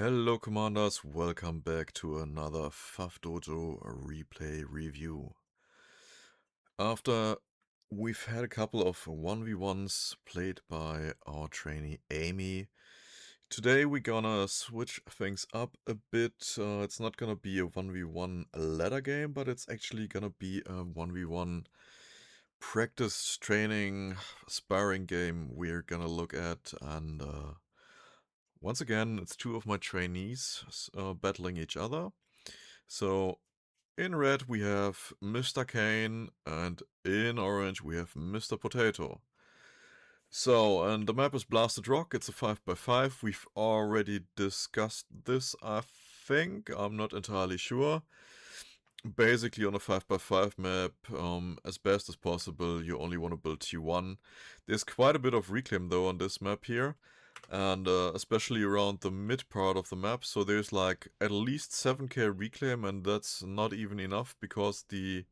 Hello Commanders, welcome back to another FAF Dojo replay review. After we've had a couple of 1v1s played by our trainee Amy, today we're gonna switch things up a bit. It's not gonna be a 1v1 ladder game, but it's actually gonna be a 1v1 practice training sparring game we're gonna look at, and once again, it's two of my trainees battling each other. So in red we have Mr. Cain, and in orange we have Mr. Potato. So, and the map is Blasted Rock. It's a 5x5. We've already discussed this, I think. I'm not entirely sure. Basically, on a 5x5 map, as best as possible, you only want to build T1. There's quite a bit of reclaim though on this map here, and especially around the mid part of the map. So there's like at least 7k reclaim, and that's not even enough because the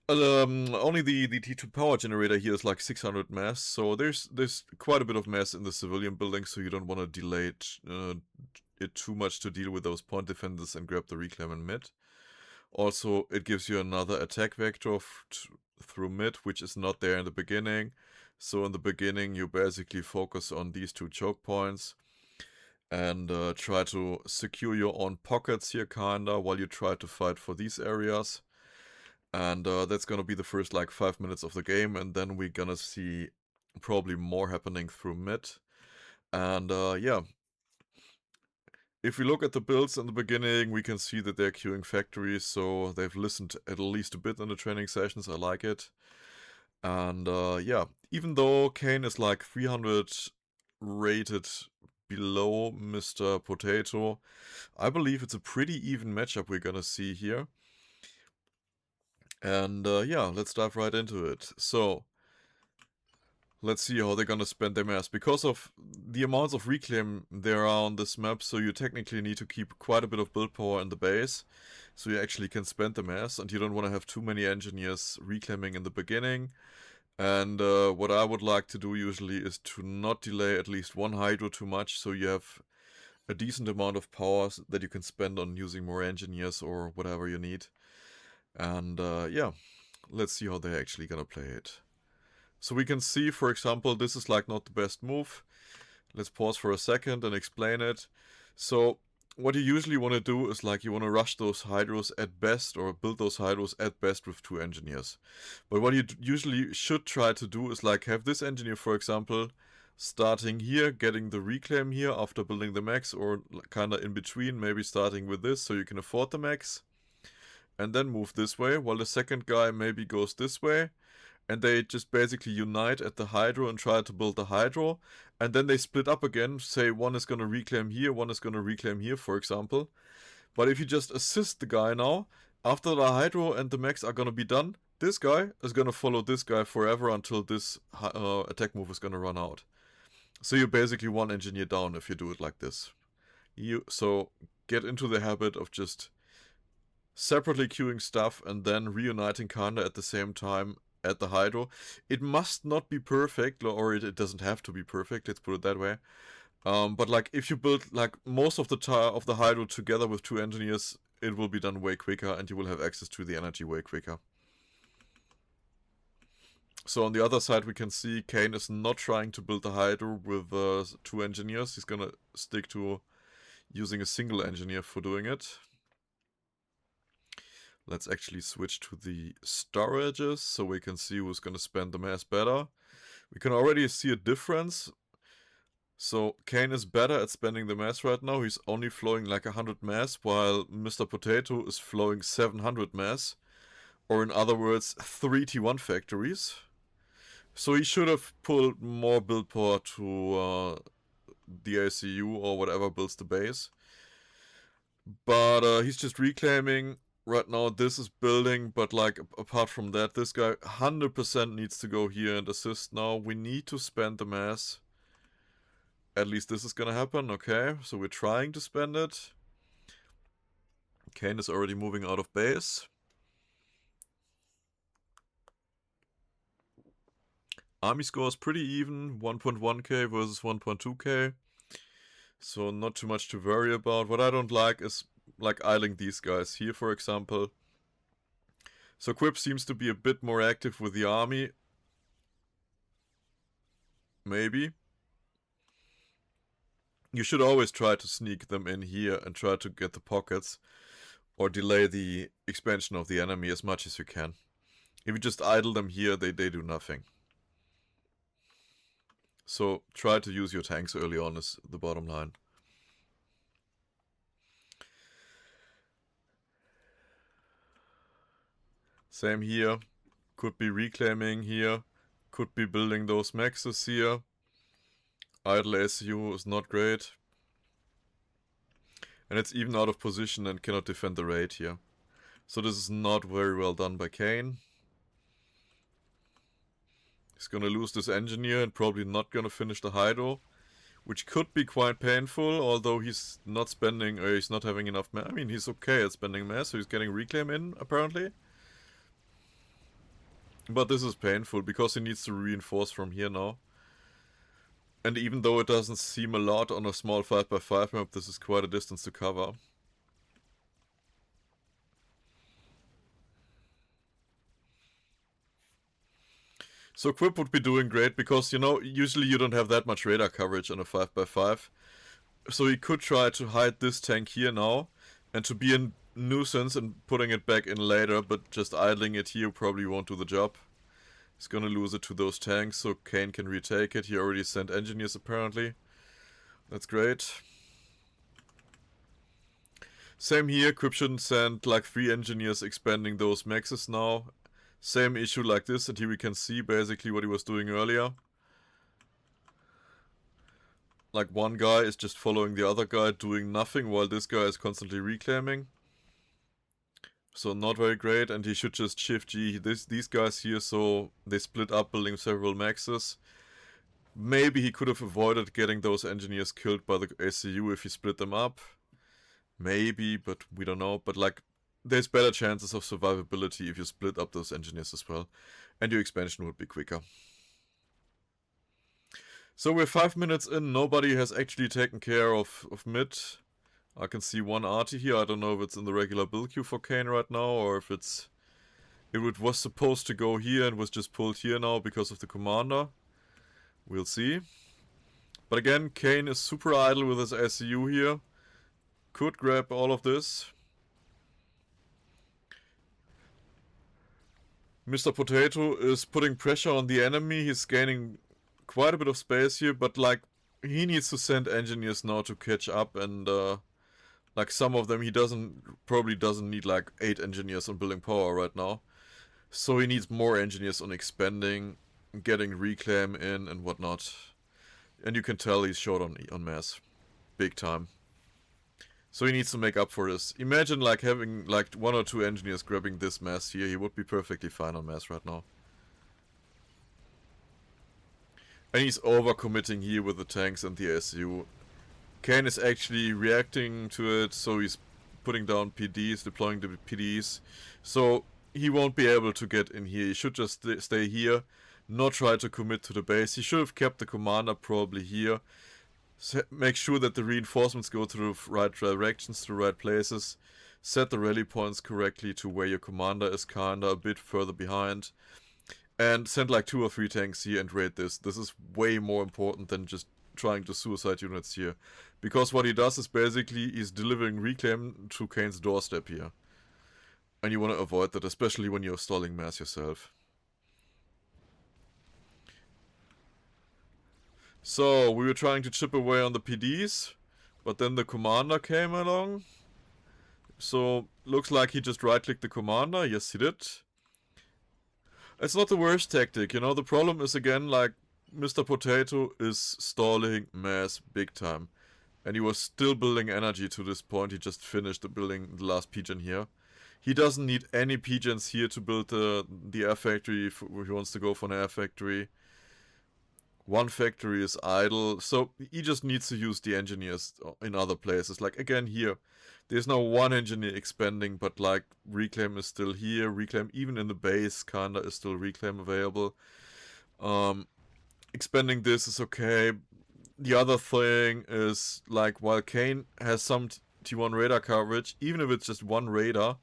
only the T2 power generator here is like 600 mass. So there's quite a bit of mass in the civilian building, so you don't want to delay it too much to deal with those point defenders and grab the reclaim in mid. Also, it gives you another attack vector through mid, which is not there in the beginning. So in the beginning, you basically focus on these two choke points and try to secure your own pockets here, kinda, while you try to fight for these areas. And that's gonna be the first like 5 minutes of the game, and then we're gonna see probably more happening through mid. And yeah. If we look at the builds in the beginning, we can see that they're queuing factories, so they've listened at least a bit in the training sessions. I like it. And yeah, even though Cain is like 300 rated below Mr. Potato, I believe it's a pretty even matchup we're gonna see here. And yeah, let's dive right into it. So, let's see how they're gonna spend their mass. Because of the amounts of reclaim there are on this map, so you technically need to keep quite a bit of build power in the base, so you actually can spend the mass, and you don't want to have too many engineers reclaiming in the beginning. And what I would like to do usually is to not delay at least one hydro too much, so you have a decent amount of power that you can spend on using more engineers or whatever you need. And yeah, let's see how they're actually gonna play it. So we can see, for example, this is like not the best move. Let's pause for a second and explain it. So what you usually want to do is like you want to rush those hydros at best, or build those hydros at best with 2 engineers. But what you usually should try to do is like have this engineer, for example, starting here, getting the reclaim here after building the max, or kinda in between, maybe starting with this so you can afford the max, and then move this way, while the second guy maybe goes this way. And they just basically unite at the hydro and try to build the hydro, and then they split up again. Say one is going to reclaim here, one is going to reclaim here, for example. But if you just assist the guy now, after the hydro and the max are going to be done, this guy is going to follow this guy forever until this attack move is going to run out. So you're basically one engineer down if you do it like this. So get into the habit of just separately queuing stuff and then reuniting kinda at the same time at the hydro. It must not be perfect, or it doesn't have to be perfect, let's put it that way. But like if you build like most of the hydro together with 2 engineers, it will be done way quicker and you will have access to the energy way quicker. So on the other side we can see Cain is not trying to build the hydro with 2 engineers. He's gonna stick to using a single engineer for doing it. Let's actually switch to the storages so we can see who's going to spend the mass better. We can already see a difference. So Cain is better at spending the mass right now. He's only flowing like 100 mass, while Mr. Potato is flowing 700 mass. Or in other words, 3 T1 factories. So he should have pulled more build power to the ACU or whatever builds the base. But he's just reclaiming. Right now this is building, but like apart from that, this guy 100% needs to go here and assist now. We need to spend the mass. At least this is gonna happen, okay? So we're trying to spend it. Cain is already moving out of base. Army score is pretty even, 1.1k versus 1.2k. So not too much to worry about. What I don't like is like idling these guys here, for example. So Quip seems to be a bit more active with the army. Maybe. You should always try to sneak them in here and try to get the pockets or delay the expansion of the enemy as much as you can. If you just idle them here, they do nothing. So try to use your tanks early on is the bottom line. Same here. Could be reclaiming here. Could be building those maxes here. Idle SU is not great. And it's even out of position and cannot defend the raid here. So this is not very well done by Cain. He's gonna lose this engineer and probably not gonna finish the Hydro, which could be quite painful, although he's not spending, or he's not having enough mass. I mean, he's okay at spending mass, so he's getting reclaim in, apparently. But this is painful, because he needs to reinforce from here now. And even though it doesn't seem a lot on a small 5x5 map, this is quite a distance to cover. So Quip would be doing great, because, you know, usually you don't have that much radar coverage on a 5x5. So he could try to hide this tank here now, and to be a nuisance and putting it back in later, but just idling it here probably won't do the job. He's gonna lose it to those tanks, so Cain can retake it. He already sent engineers, apparently. That's great. Same here, Quip shouldn't send like 3 engineers expanding those maxes now. Same issue like this, and here we can see basically what he was doing earlier. Like one guy is just following the other guy, doing nothing, while this guy is constantly reclaiming. So not very great, and he should just shift G these guys here, so they split up, building several maxes. Maybe he could have avoided getting those engineers killed by the ACU if he split them up. Maybe, but we don't know. But like, there's better chances of survivability if you split up those engineers as well. And your expansion would be quicker. So we're 5 minutes in, nobody has actually taken care of mid. I can see one arty here. I don't know if it's in the regular build queue for Cain right now, or if it was supposed to go here and was just pulled here now because of the commander. We'll see. But again, Cain is super idle with his SCU here. Could grab all of this. Mr. Potato is putting pressure on the enemy. He's gaining quite a bit of space here, but like, he needs to send engineers now to catch up, and like some of them he probably doesn't need like 8 engineers on building power right now. So he needs more engineers on expanding, getting reclaim in and whatnot. And you can tell he's short on mass. Big time. So he needs to make up for this. Imagine like having like 1 or 2 engineers grabbing this mass here. He would be perfectly fine on mass right now. And he's overcommitting here with the tanks and the SU. Cain is actually reacting to it, so he's putting down PDs, deploying the PDs. So he won't be able to get in here. He should just stay here, not try to commit to the base. He should have kept the commander probably here. Make sure that the reinforcements go to the right directions, to the right places. Set the rally points correctly to where your commander is kinda a bit further behind. And send like 2 or 3 tanks here and raid this. This is way more important than just trying to suicide units here. Because what he does is basically he's delivering reclaim to Cain's doorstep here. And you want to avoid that, especially when you're stalling mass yourself. So, we were trying to chip away on the PDs, but then the commander came along. So, looks like he just right-clicked the commander. Yes, he did. It's not the worst tactic, you know. The problem is, again, like, Mr. Potato is stalling mass big time. And he was still building energy to this point. He just finished building the last PGen here. He doesn't need any PGens here to build the air factory if he wants to go for an air factory. 1 factory is idle, so he just needs to use the engineers in other places. Like, again, here, there's no 1 engineer expanding, but, like, reclaim is still here. Reclaim, even in the base, kinda, is still reclaim available. Expanding this is okay. The other thing is, like, while Cain has some T1 radar coverage, even if it's just one radar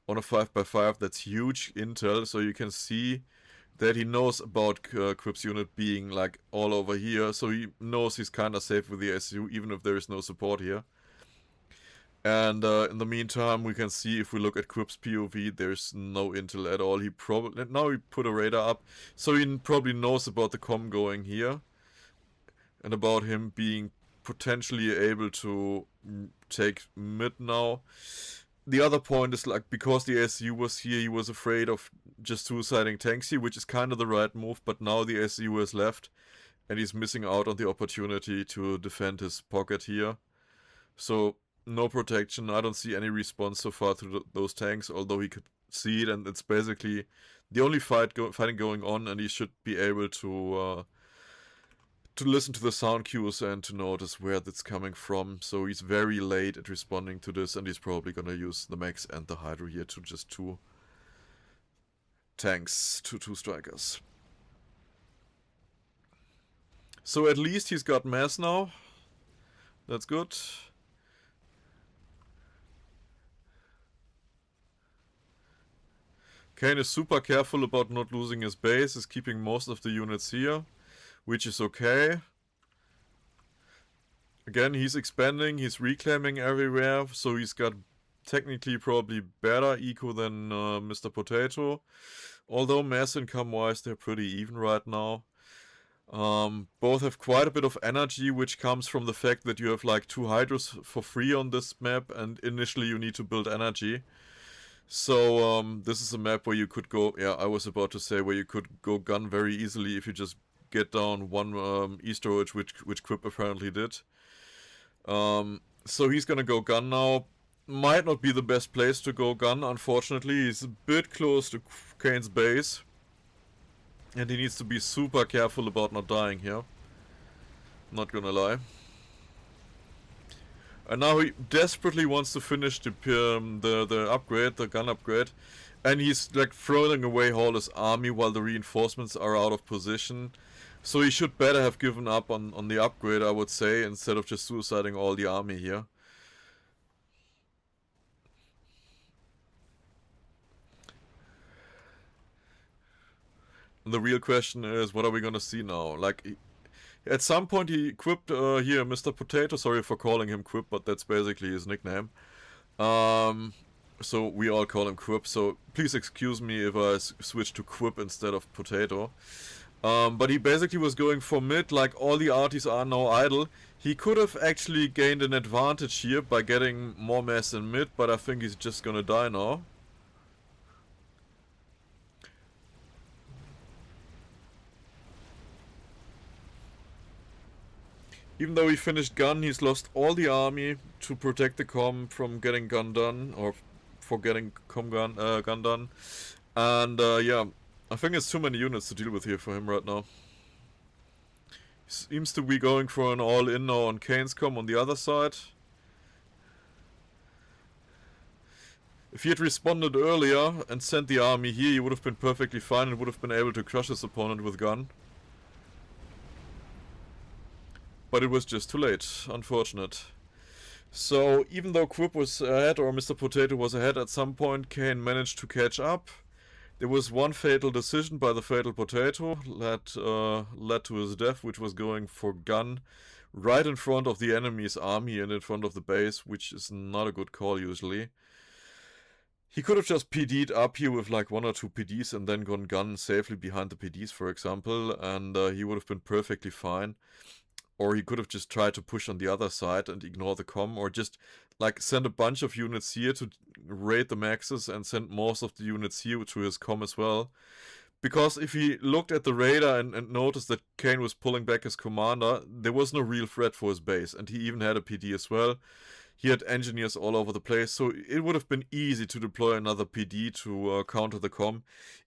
on a 5x5, that's huge intel, so you can see that he knows about Quip's unit being, like, all over here, so he knows he's kind of safe with the SU, even if there is no support here. And in the meantime, we can see if we look at Quip's POV, there's no intel at all. He probably, now he put a radar up, so he probably knows about the comm going here and about him being potentially able to take mid now. The other point is, like, because the SU was here, he was afraid of just suiciding Tanksy, which is kind of the right move, but now the SU has left and he's missing out on the opportunity to defend his pocket here. So no protection. I don't see any response so far to those tanks, although he could see it, and it's basically the only fighting going on, and he should be able to listen to the sound cues and to notice where that's coming from. So he's very late at responding to this, and he's probably gonna use the Max and the Hydro here to just two tanks, two strikers. So at least he's got mass now. That's good. Cain is super careful about not losing his base, is keeping most of the units here, which is okay. Again, he's expanding, he's reclaiming everywhere, so he's got technically probably better eco than Mr. Potato. Although mass income-wise, they're pretty even right now. Both have quite a bit of energy, which comes from the fact that you have like 2 Hydros for free on this map, and initially you need to build energy. So this is a map where you could go, yeah, I was about to say, where you could go gun very easily if you just get down one Easter Ridge, which Quip apparently did. So he's gonna go gun now. Might not be the best place to go gun, unfortunately. He's a bit close to Cain's base. And he needs to be super careful about not dying here. Not gonna lie. And now he desperately wants to finish the upgrade, the gun upgrade. And he's like throwing away all his army while the reinforcements are out of position. So he should better have given up on the upgrade, I would say, instead of just suiciding all the army here. And the real question is, what are we gonna see now? Like, at some point he quipped here, Mr. Potato. Sorry for calling him Quip, but that's basically his nickname. So we all call him Quip, so please excuse me if I switch to Quip instead of Potato. But he basically was going for mid, like all the arties are now idle. He could have actually gained an advantage here by getting more mass in mid, but I think he's just gonna die now. Even though he finished gun, he's lost all the army to protect the comm from getting gun done, or for getting gun done. And yeah, I think it's too many units to deal with here for him right now. He seems to be going for an all-in now on Cain's comm on the other side. If he had responded earlier and sent the army here, he would have been perfectly fine and would have been able to crush his opponent with gun. But it was just too late, unfortunate. So even though Quip was ahead, or Mr. Potato was ahead at some point, Cain managed to catch up. There was one fatal decision by the fatal Potato that led to his death, which was going for gun right in front of the enemy's army and in front of the base, which is not a good call usually. He could have just PD'd up here with like 1 or 2 PDs and then gone gun safely behind the PDs, for example, and he would have been perfectly fine. Or he could have just tried to push on the other side and ignore the comm, or just like send a bunch of units here to raid the maxes and send most of the units here to his comm as well. Because if he looked at the radar and noticed that Cain was pulling back his commander, there was no real threat for his base, and he even had a PD as well. He had engineers all over the place, so it would have been easy to deploy another PD to counter the comm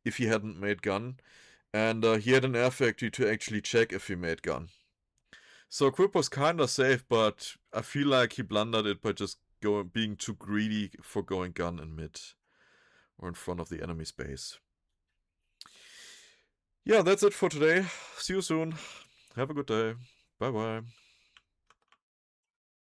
if he hadn't made gun. And he had an air factory to actually check if he made gun. So Quip was kinda safe, but I feel like he blundered it by just being too greedy for going gun in mid. Or in front of the enemy's base. Yeah, that's it for today. See you soon. Have a good day. Bye bye.